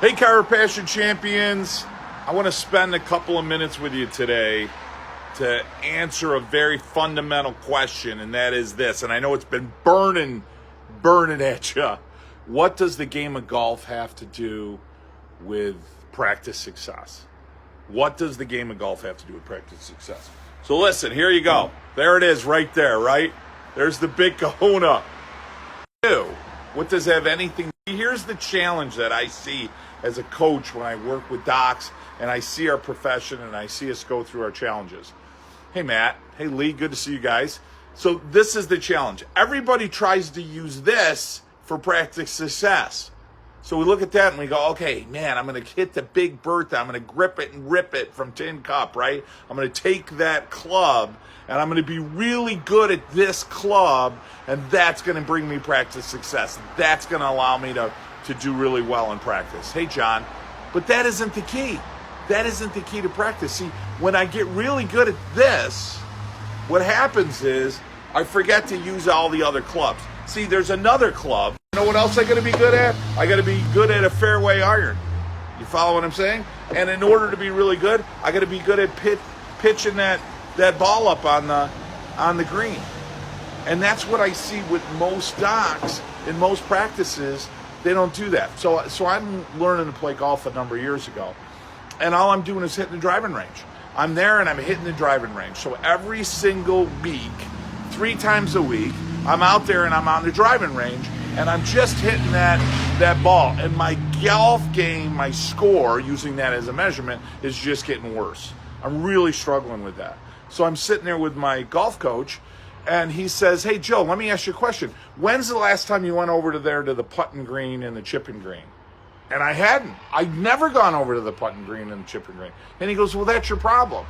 Hey, Chiropassion champions. I want to spend a couple of minutes with you today to answer a very fundamental question, and that is this. And I know it's been burning at you. What does the game of golf have to do with practice success? What does the game of golf have to do with practice success? So listen, here you go. There it is right there, right? There's the big kahuna. What does have anything? Here's the challenge that I see as a coach when I work with docs and I see our profession and I see us go through our challenges. Hey, Matt. Hey, Lee. Good to see you guys. So this is the challenge. Everybody tries to use this for practice success. So we look at that and we go, okay, man, I'm going to hit the big Bertha. I'm going to grip it and rip it from Tin Cup, right? I'm going to take that club and I'm going to be really good at this club, and that's going to bring me practice success. That's going to allow me to do really well in practice. Hey, John, but that isn't the key. That isn't the key to practice. See, when I get really good at this, what happens is I forget to use all the other clubs. See, there's another club. You know what else I got to be good at? I got to be good at a fairway iron. You follow what I'm saying? And in order to be really good, I got to be good at pitching that ball up on the green. And that's what I see with most docs in most practices. They don't do that. So I'm learning to play golf a number of years ago, and all I'm doing is hitting the driving range. I'm there and I'm hitting the driving range. So every single week, 3 times a week, I'm out there and I'm on the driving range, and I'm just hitting that ball. And my golf game, my score, using that as a measurement, is just getting worse. I'm really struggling with that. So I'm sitting there with my golf coach, and he says, hey, Joe, let me ask you a question. When's the last time you went over to the putting green and the chipping green? And I hadn't. I'd never gone over to the putting green and the chipping green. And he goes, well, that's your problem.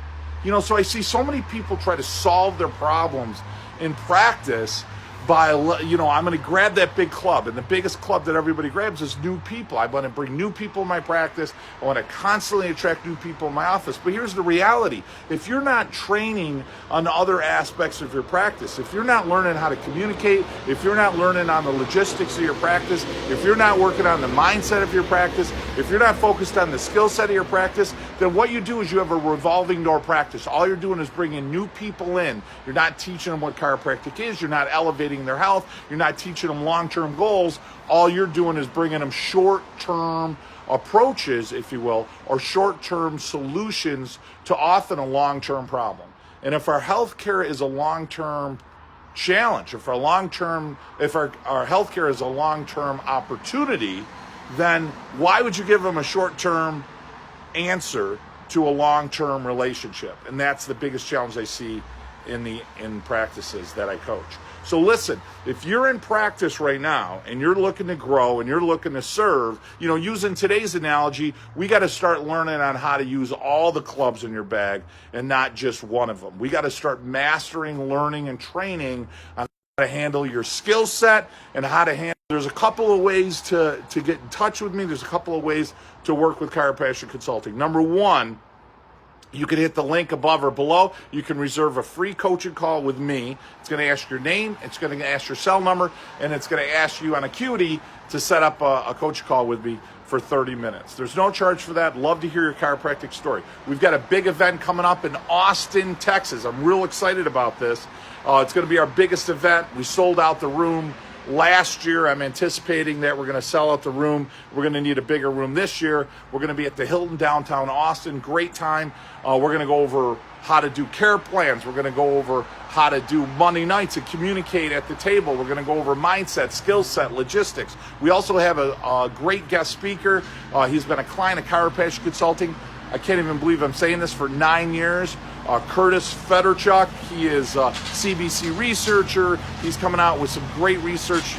So I see so many people try to solve their problems in practice by, I'm going to grab that big club. And the biggest club that everybody grabs is new people. I want to bring new people in my practice. I want to constantly attract new people in my office. But here's the reality. If you're not training on other aspects of your practice, if you're not learning how to communicate, if you're not learning on the logistics of your practice, if you're not working on the mindset of your practice, if you're not focused on the skill set of your practice, then what you do is you have a revolving door practice. All you're doing is bringing new people in. You're not teaching them what chiropractic is. You're not elevating their health. You're not teaching them long-term goals. All you're doing is bringing them short-term approaches, if you will, or short-term solutions to often a long-term problem. And if our healthcare is a long-term challenge, if our healthcare is a long-term opportunity, then why would you give them a short-term answer to a long-term relationship? And that's the biggest challenge I see in practices that I coach. So listen, if you're in practice right now and you're looking to grow and you're looking to serve, using today's analogy, we got to start learning on how to use all the clubs in your bag and not just one of them. We got to start mastering, learning, and training on how to handle your skill set and how to handle. There's a couple of ways to get in touch with me. There's a couple of ways to work with Chiropassion Consulting. Number one, you can hit the link above or below. You can reserve a free coaching call with me. It's going to ask your name, it's going to ask your cell number, and it's going to ask you on Acuity to set up a coaching call with me for 30 minutes. There's no charge for that. Love to hear your chiropractic story. We've got a big event coming up in Austin, Texas. I'm real excited about this. It's going to be our biggest event. We sold out the room last year. I'm anticipating that we're going to sell out the room. We're going to need a bigger room this year. We're going to be at the Hilton downtown Austin. Great time. We're going to go over how to do care plans. We're going to go over how to do Monday nights and communicate at the table. We're going to go over mindset, skill set, logistics. We also have a great guest speaker. He's been a client of Chiropassion Consulting. I can't even believe I'm saying this, for 9 years. Curtis Federchuk, he is a CBC researcher. He's coming out with some great research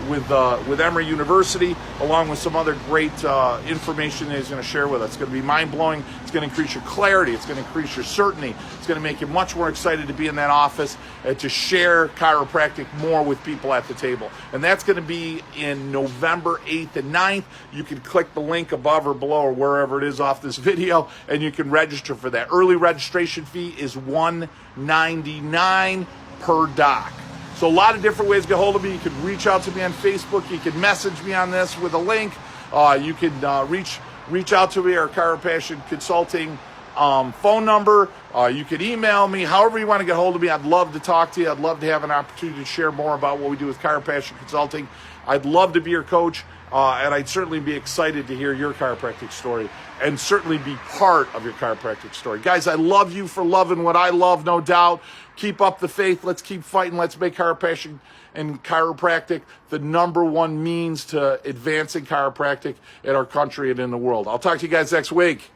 with Emory University, along with some other great information that he's going to share with us. It's going to be mind-blowing. It's going to increase your clarity. It's going to increase your certainty. It's going to make you much more excited to be in that office and to share chiropractic more with people at the table. And that's going to be in November 8th and 9th. You can click the link above or below or wherever it is off this video, and you can register for that. Early registration fee is $199 per doc. So a lot of different ways to get hold of me. You can reach out to me on Facebook. You can message me on this with a link. You can reach out to me, our Chiropassion Consulting phone number. You can email me, however you want to get hold of me. I'd love to talk to you. I'd love to have an opportunity to share more about what we do with Chiropassion Consulting. I'd love to be your coach, and I'd certainly be excited to hear your chiropractic story and certainly be part of your chiropractic story. Guys, I love you for loving what I love, no doubt. Keep up the faith. Let's keep fighting. Let's make chiropassion and chiropractic the number one means to advancing chiropractic in our country and in the world. I'll talk to you guys next week.